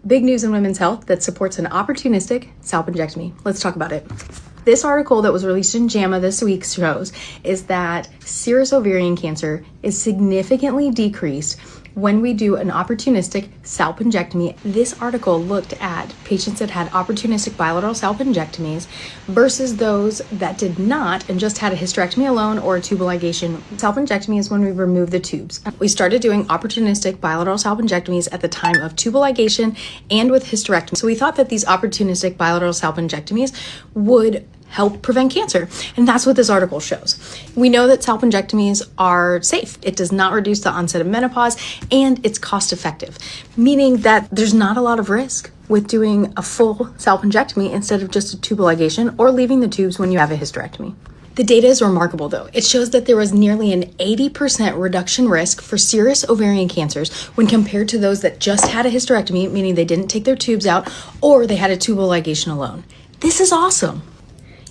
Big news in women's health that supports an opportunistic salpingectomy. Let's talk about it. This article that was released in JAMA this week shows is that serous ovarian cancer is significantly decreased when we do an opportunistic salpingectomy. This article looked at patients that had opportunistic bilateral salpingectomies versus those that did not and just had a hysterectomy alone or a tubal ligation. Salpingectomy is when we remove the tubes. We started doing opportunistic bilateral salpingectomies at the time of tubal ligation and with hysterectomy. So we thought that these opportunistic bilateral salpingectomies would help prevent cancer. And that's what this article shows. We know that salpingectomies are safe. It does not reduce the onset of menopause, and it's cost effective, meaning that there's not a lot of risk with doing a full salpingectomy instead of just a tubal ligation or leaving the tubes when you have a hysterectomy. The data is remarkable though. It shows that there was nearly an 80% reduction risk for serous ovarian cancers when compared to those that just had a hysterectomy, meaning they didn't take their tubes out or they had a tubal ligation alone. This is awesome.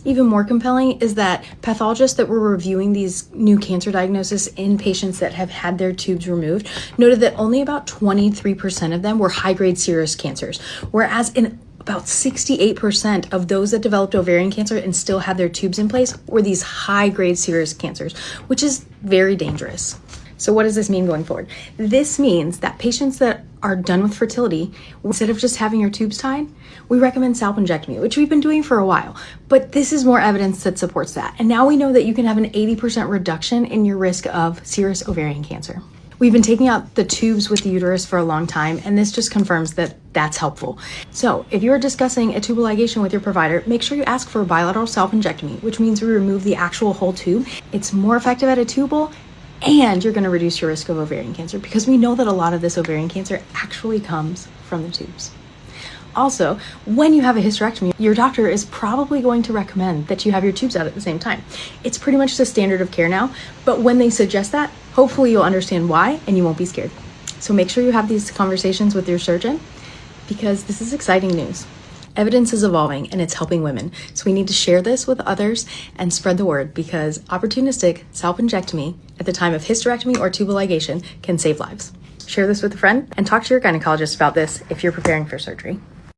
Even more compelling is that pathologists that were reviewing these new cancer diagnoses in patients that have had their tubes removed noted that only about 23% of them were high-grade serous cancers, whereas in about 68% of those that developed ovarian cancer and still had their tubes in place were these high-grade serous cancers, which is very dangerous. So what does this mean going forward? This means that patients that are done with fertility, instead of just having your tubes tied, we recommend salpingectomy, which we've been doing for a while. But this is more evidence that supports that. And now we know that you can have an 80% reduction in your risk of serous ovarian cancer. We've been taking out the tubes with the uterus for a long time, and this just confirms that that's helpful. So if you're discussing a tubal ligation with your provider, make sure you ask for a bilateral salpingectomy, which means we remove the actual whole tube. It's more effective at a tubal, and you're going to reduce your risk of ovarian cancer because we know that a lot of this ovarian cancer actually comes from the tubes. Also, when you have a hysterectomy, your doctor is probably going to recommend that you have your tubes out at the same time. It's pretty much the standard of care now, but when they suggest that, hopefully you'll understand why and you won't be scared. So make sure you have these conversations with your surgeon because this is exciting news. Evidence is evolving and it's helping women. So we need to share this with others and spread the word because opportunistic salpingectomy at the time of hysterectomy or tubal ligation can save lives. Share this with a friend and talk to your gynecologist about this if you're preparing for surgery.